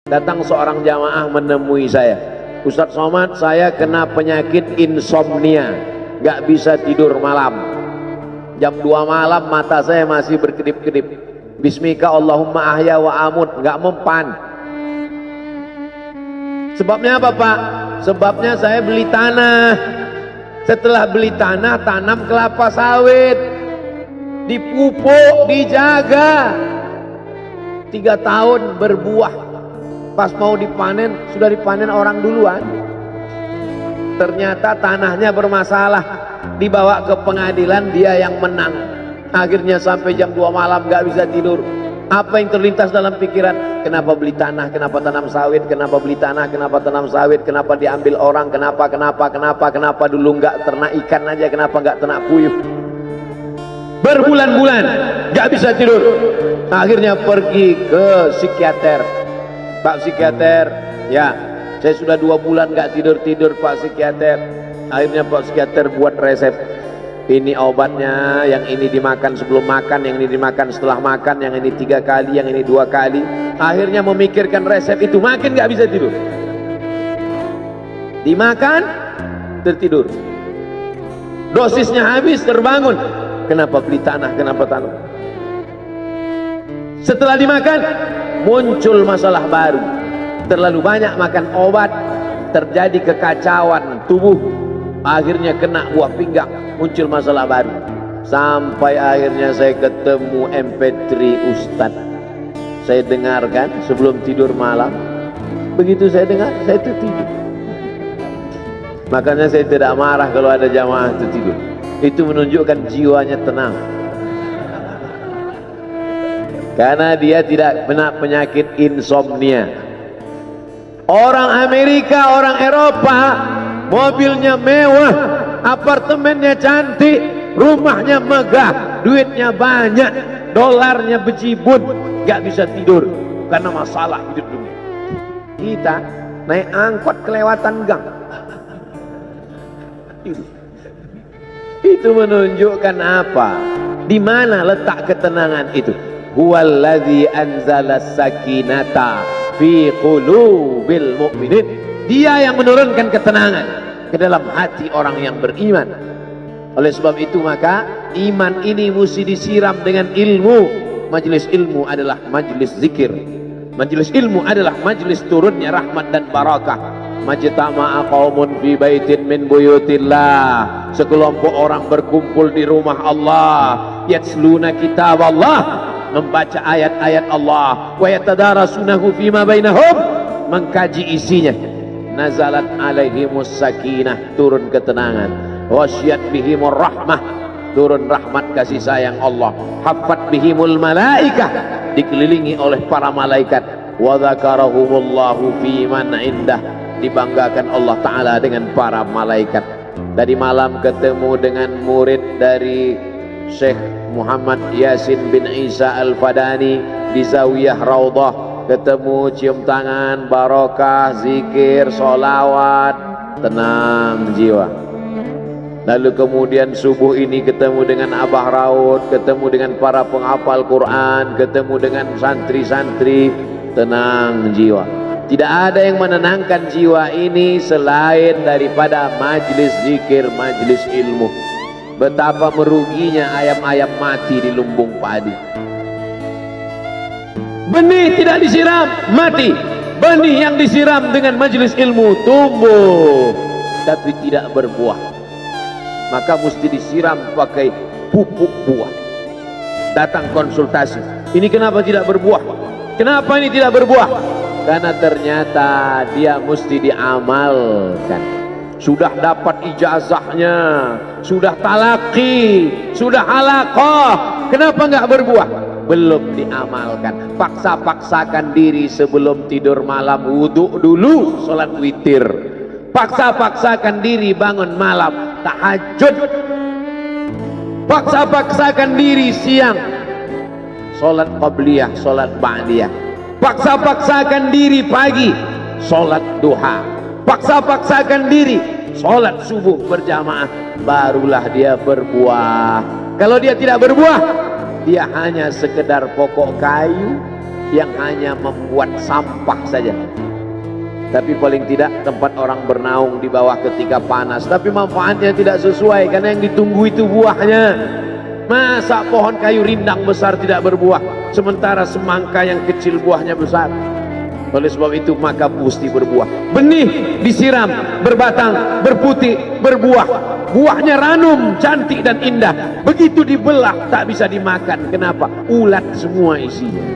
Datang seorang jamaah menemui saya, Ustadz Somad, saya kena penyakit insomnia, gak bisa tidur malam. Jam 2 malam mata saya masih berkedip-kedip. Bismika Allahumma ahya wa amut, gak mempan. Sebabnya apa Pak? Sebabnya saya beli tanah. Setelah beli tanah, tanam kelapa sawit, dipupuk, dijaga, 3 tahun berbuah. Pas mau dipanen, sudah dipanen orang duluan. Ternyata tanahnya bermasalah, dibawa ke pengadilan, dia yang menang. Akhirnya sampai jam 2 malam gak bisa tidur. Apa yang terlintas dalam pikiran? Kenapa beli tanah, kenapa tanam sawit, kenapa beli tanah, kenapa tanam sawit, kenapa diambil orang, kenapa dulu nggak ternak ikan aja, kenapa nggak ternak puyuh. Berbulan-bulan nggak bisa tidur. Akhirnya pergi ke psikiater. Pak psikiater, ya saya sudah 2 bulan nggak tidur Pak psikiater. Akhirnya Pak psikiater buat resep. Ini obatnya, yang ini dimakan sebelum makan, yang ini dimakan setelah makan, yang ini 3 kali, yang ini 2 kali. Akhirnya memikirkan resep itu, makin gak bisa tidur. Dimakan, tertidur. Dosisnya habis, terbangun. Kenapa beli tanah, kenapa tanam? Setelah dimakan, muncul masalah baru. Terlalu banyak makan obat, terjadi kekacauan tubuh. Akhirnya kena buah pinggang, muncul masalah baru. Sampai akhirnya saya ketemu MP3 Ustadz. Saya dengarkan sebelum tidur malam. Begitu saya dengar, saya tertidur. Makanya saya tidak marah kalau ada jamaah tertidur. Itu menunjukkan jiwanya tenang. Karena dia tidak kena penyakit insomnia. Orang Amerika, orang Eropa, mobilnya mewah, apartemennya cantik, rumahnya megah, duitnya banyak, dolarnya bejibun, gak bisa tidur karena masalah hidup dunia. Kita naik angkot kelewatan gang. Itu menunjukkan apa? Di mana letak ketenangan itu? Huwallazi anzala sakinata fi qulubil mu'minin. Dia yang menurunkan ketenangan ke dalam hati orang yang beriman. Oleh sebab itu maka iman ini mesti disiram dengan ilmu. Majelis ilmu adalah majelis zikir. Majelis ilmu adalah majelis turunnya rahmat dan barakah. Majtama'a qaumun fi baitin min buyutillah. Sekelompok orang berkumpul di rumah Allah, yatsluna kitab Allah, membaca ayat-ayat Allah, wa yatadarasunahu fima bainahum, mengkaji isinya. Nazalat alaihimus sakinah, turun ketenangan. Wasyat bihimur rahmah, turun rahmat kasih sayang Allah. Haffat bihimul malaikah, dikelilingi oleh para malaikat. Wa dzakarahumullahu fi man indah, dibanggakan Allah Ta'ala dengan para malaikat. Tadi malam ketemu dengan murid dari Syekh Muhammad Yasin bin Isa Al-Fadani di Zawiyah Raudhah. Ketemu, cium tangan, barokah, zikir, sholawat, tenang jiwa. Lalu kemudian subuh ini ketemu dengan Abah Raud, ketemu dengan para penghafal Quran, ketemu dengan santri-santri, tenang jiwa. Tidak ada yang menenangkan jiwa ini selain daripada majlis zikir, majlis ilmu. Betapa meruginya ayam-ayam mati di lumbung padi. Benih tidak disiram, mati. Benih yang disiram dengan majlis ilmu tumbuh, tapi tidak berbuah. Maka mesti disiram pakai pupuk buah. Datang konsultasi, ini kenapa tidak berbuah? Kenapa ini tidak berbuah? Karena ternyata dia mesti diamalkan. Sudah dapat ijazahnya, sudah talaqi, sudah halaqah, kenapa nggak berbuah? Belum diamalkan. Paksa-paksakan diri sebelum tidur malam, wudhu dulu, sholat witir. Paksa-paksakan diri bangun malam, tahajud. Paksa-paksakan diri siang, sholat qabliyah, sholat ba'diyah. Paksa-paksakan diri pagi, sholat duha. Paksa-paksakan diri, sholat subuh berjamaah. Barulah dia berbuah. Kalau dia tidak berbuah, dia hanya sekedar pokok kayu, yang hanya membuat sampah saja. Tapi paling tidak tempat orang bernaung di bawah ketika panas, tapi manfaatnya tidak sesuai karena yang ditunggu itu buahnya. Masa pohon kayu rindang besar tidak berbuah, sementara semangka yang kecil buahnya besar? Oleh sebab itu maka mesti berbuah. Benih disiram, berbatang, berputih, berbuah. Buahnya ranum, cantik dan indah. Begitu dibelah tak bisa dimakan. Kenapa? Ulat semua isinya.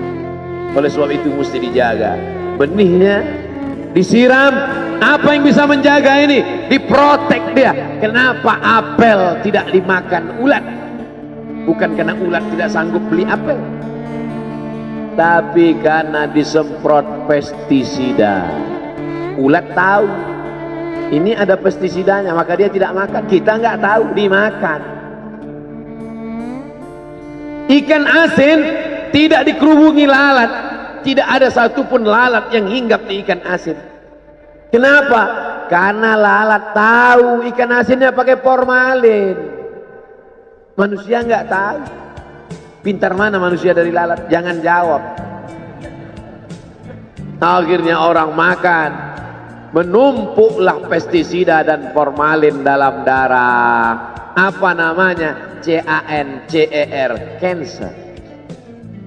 Oleh sebab itu mesti dijaga. Benihnya disiram. Apa yang bisa menjaga ini? Diprotek dia. Kenapa apel tidak dimakan ulat? Bukan karena ulat tidak sanggup beli apel, tapi karena disemprot pestisida. Ulat tahu ini ada pestisidanya, maka dia tidak makan. Kita nggak tahu, dimakan. Ikan asin tidak dikerubungi lalat, tidak ada satupun lalat yang hinggap di ikan asin. Kenapa? Karena lalat tahu ikan asinnya pakai formalin. Manusia nggak tahu. Pintar mana manusia dari lalat? Jangan jawab. Akhirnya orang makan, menumpuklah pestisida dan formalin dalam darah. Apa namanya? CANCER, cancer.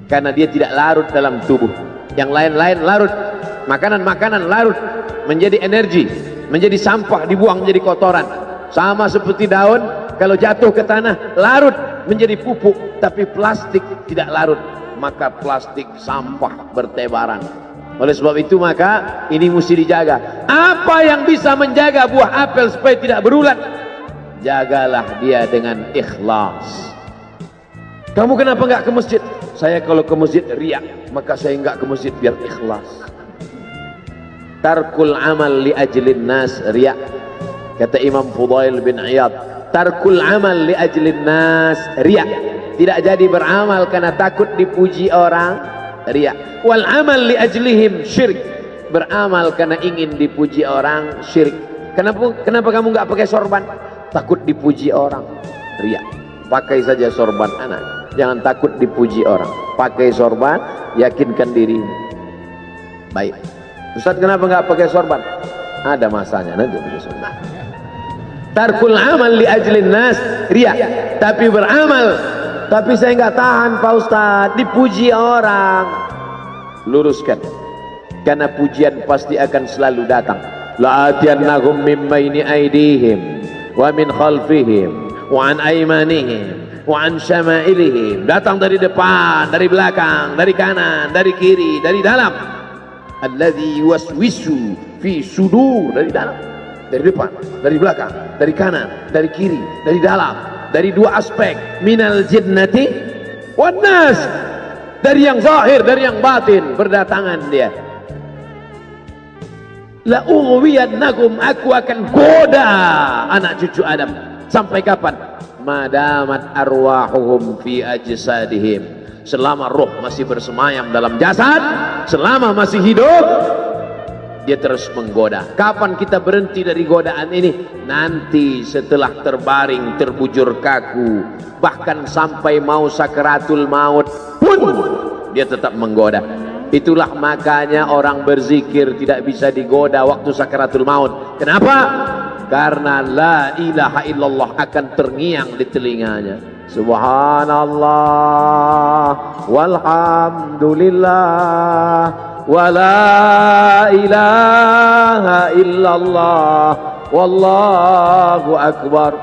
Karena dia tidak larut dalam tubuh. Yang lain-lain larut. Makanan-makanan larut menjadi energi, menjadi sampah, dibuang menjadi kotoran. Sama seperti daun, kalau jatuh ke tanah larut menjadi pupuk, tapi plastik tidak larut, maka plastik sampah bertebaran. Oleh sebab itu maka ini mesti dijaga. Apa yang bisa menjaga buah apel supaya tidak berulat? Jagalah dia dengan ikhlas. Kamu kenapa nggak ke masjid? Saya kalau ke masjid riak, maka saya nggak ke masjid biar ikhlas. Tarkul amal li ajlin nas riak. Kata Imam Fudail bin Iyad, tarkul amal li ajlin nas riya. Tidak jadi beramal karena takut dipuji orang, riya. Wal amal li ajlihim syirik. Beramal karena ingin dipuji orang, syirik. Kenapa kamu nggak pakai sorban? Takut dipuji orang, riya. Pakai saja sorban anak, jangan takut dipuji orang. Pakai sorban, yakinkan dirimu. Baik. Ustaz, kenapa nggak pakai sorban? Ada masanya nanti pakai sorban. Tarkul amal li ajlin nas riya. Tapi beramal, tapi saya nggak tahan Pak Ustaz, dipuji orang. Luruskan, karena pujian pasti akan selalu datang. La'atiyannahum min baini aydihim wa min khalfihim wa an aymanihim wa an syama'ilihim. Datang dari depan, dari belakang, dari kanan, dari kiri, dari dalam. Alladzi yuwaswisu fi sudur, dari dalam, dari depan, dari belakang, dari kanan, dari kiri, dari dalam, dari dua aspek, minal jinnati wan nas, dari yang zahir, dari yang batin, berdatangan dia. La ughwiyannakum, aku akan goda anak cucu Adam. Sampai kapan? Madamat arwahuhum fi ajsadihim, selama roh masih bersemayam dalam jasad, selama masih hidup, dia terus menggoda. Kapan kita berhenti dari godaan ini? Nanti setelah terbaring, terbujur kaku, bahkan sampai mau sakaratul maut pun dia tetap menggoda. Itulah makanya orang berzikir tidak bisa digoda waktu sakaratul maut. Kenapa? Karena la ilaha illallah akan terngiang di telinganya. Subhanallah walhamdulillah wa la ilaha illallah wallahu akbar.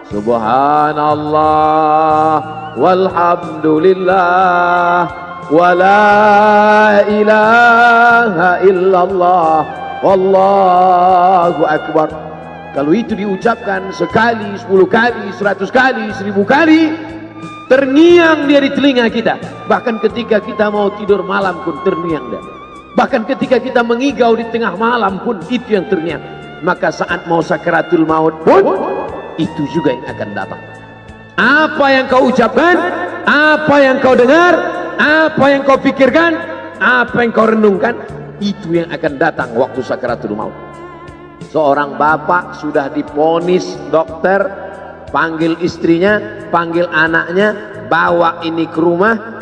Subhanallah walhamdulillah wa la ilaha illallah wallahu akbar. Kalau itu diucapkan sekali, 10 kali, 100 kali, 1000 kali, terngiang dia di telinga kita. Bahkan ketika kita mau tidur malam pun terngiang dia. Bahkan ketika kita mengigau di tengah malam pun itu yang terngiang. Maka saat mau sakaratul maut pun itu juga yang akan datang. Apa yang kau ucapkan, apa yang kau dengar, apa yang kau pikirkan, apa yang kau renungkan, itu yang akan datang waktu sakaratul maut. Seorang bapak sudah diponis dokter, panggil istrinya, panggil anaknya, bawa ini ke rumah,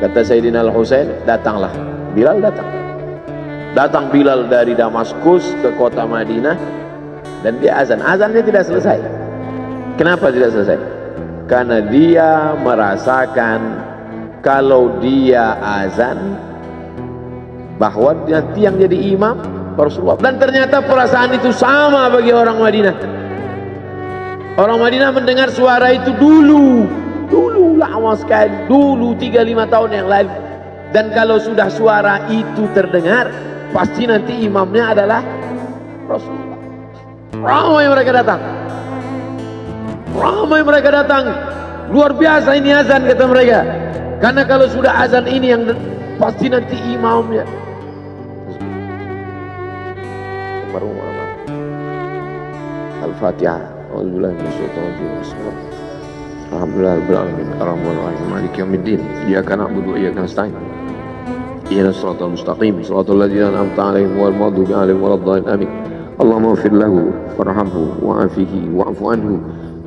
Kata Sayyidina Al-Husain, datanglah. Bilal datang. Datang Bilal dari Damaskus ke kota Madinah dan dia azan. Azannya tidak selesai. Kenapa tidak selesai? Karena dia merasakan kalau dia azan bahwa nanti yang jadi imam Rasulullah. Dan ternyata perasaan itu sama bagi orang Madinah. Orang Madinah mendengar suara itu dulu lama sekali, dulu 3-5 tahun yang lalu. Dan kalau sudah suara itu terdengar, pasti nanti imamnya adalah Rasulullah. Ramai mereka datang, luar biasa ini azan, kata mereka. Karena kalau sudah azan ini yang pasti nanti imamnya. Al-Fatihah. A'udzubillahi minasyaitonir rajim. Alhamdulillahirabbil alamin. Arrahmanir rahim. Maliki yaumiddin. Iyyaka na'budu wa iyyaka nasta'in. Ihdinas siratal mustaqim. Shiratal ladzina an'amta 'alaihim ghairil maghdubi 'alaihim waladdallin. Amin. Allahumma ighfir lahu warhamhu wa'afihi wa'fu anhu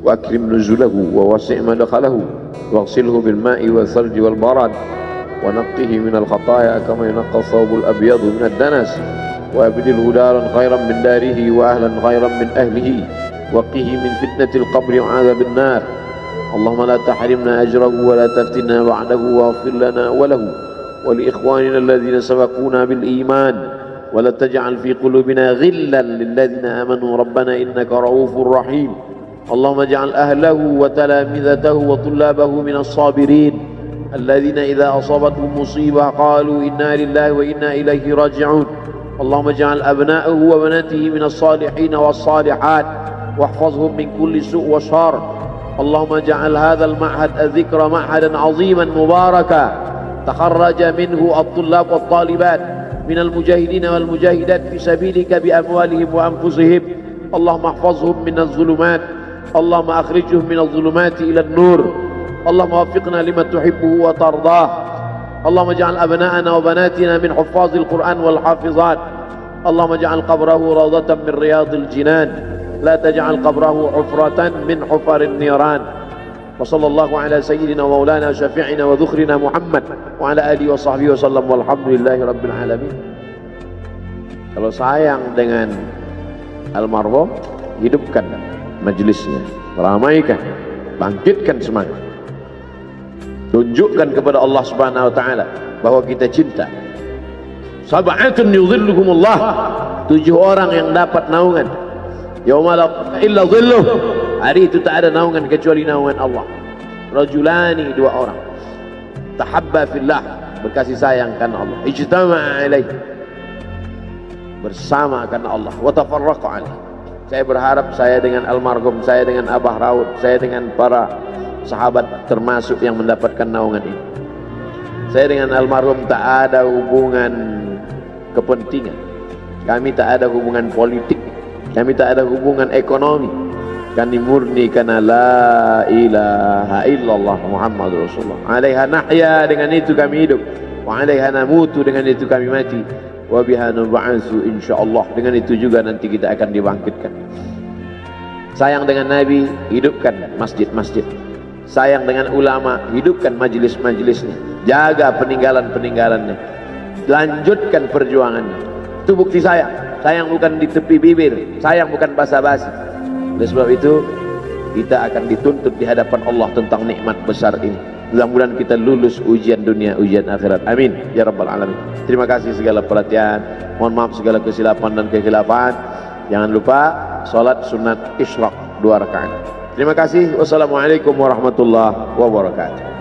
wa akrim nuzulahu wa wasi' madkhalahu waghsilhu bil ma'i wal thalji wal barad wa naqqihi minal khataaya kama yunqqa ath-thawbul abyadu minad danas wa abdilhu daran khairan min darihi wa ahlan khairan min ahlihi وقه من فتنة القبر وعذاب النار اللهم لا تحرمنا أجره ولا تفتنا بعده واغفر لنا وله ولإخواننا الذين سبقونا بالإيمان ولا تجعل في قلوبنا غلا للذين آمنوا ربنا إنك رؤوف رحيم اللهم اجعل أهله وتلامذته وطلابه من الصابرين الذين إذا أصابتهم مصيبة قالوا إنا لله وإنا إليه راجعون اللهم اجعل أبناءه وبناته من الصالحين والصالحات واحفظهم من كل سوء وشر اللهم اجعل هذا المعهد الذكر معهدا عظيما مباركا تخرج منه الطلاب والطالبات من المجاهدين والمجاهدات في سبيلك بأموالهم وأنفسهم اللهم احفظهم من الظلمات اللهم أخرجهم من الظلمات إلى النور اللهم وفقنا لما تحبه وترضاه اللهم اجعل أبناءنا وبناتنا من حفاظ القرآن والحافظات اللهم اجعل قبره روضة من رياض الجنان لا تجعل قبره حفرة من حفر النيران وصلى الله على سيدنا ومولانا وشفيعنا وذخرنا محمد وعلى آله وصحبه وسلم والحمد لله رب العالمين. Kalau sayang dengan almarhum, hidupkan majelisnya, ramaikan, bangkitkan semangat, tunjukkan kepada Allah Subhanahu wa taala bahwa kita cinta. Sab'atun yudhilluhumullah, 7 orang yang dapat naungan yauma la illa dhilluh, hari itu tak ada naungan kecuali naungan Allah. Rajulani, 2 orang, tahabba fillah, berkasih sayang karena Allah, ijtama'a alaih, bersama karena Allah, wa tafarraqa alaih. Saya berharap saya dengan almarhum, saya dengan Abah Raud, saya dengan para sahabat termasuk yang mendapatkan naungan ini. Saya dengan almarhum tak ada hubungan kepentingan, kami tak ada hubungan politik, kami tak ada hubungan ekonomi. Kami murni karena la ilaha illallah Muhammad Rasulullah. Alaiha nahya, dengan itu kami hidup. Wa alaiha namutu, dengan itu kami mati. Wa biha nub'atsu insyaallah, dengan itu juga nanti kita akan dibangkitkan. Sayang dengan Nabi, hidupkan masjid-masjid. Sayang dengan ulama, hidupkan majelis-majelisnya. Jaga peninggalan-peninggalannya. Lanjutkan perjuangannya. Itu bukti sayang. Sayang bukan di tepi bibir, sayang bukan basa-basi. Oleh sebab itu kita akan dituntut di hadapan Allah tentang nikmat besar ini. Mudah-mudahan kita lulus ujian dunia, ujian akhirat. Amin ya rabbal alamin. Terima kasih segala perhatian. Mohon maaf segala kesilapan dan kekhilafan. Jangan lupa salat sunat isyraq 2 rakaat. Terima kasih. Wassalamualaikum warahmatullahi wabarakatuh.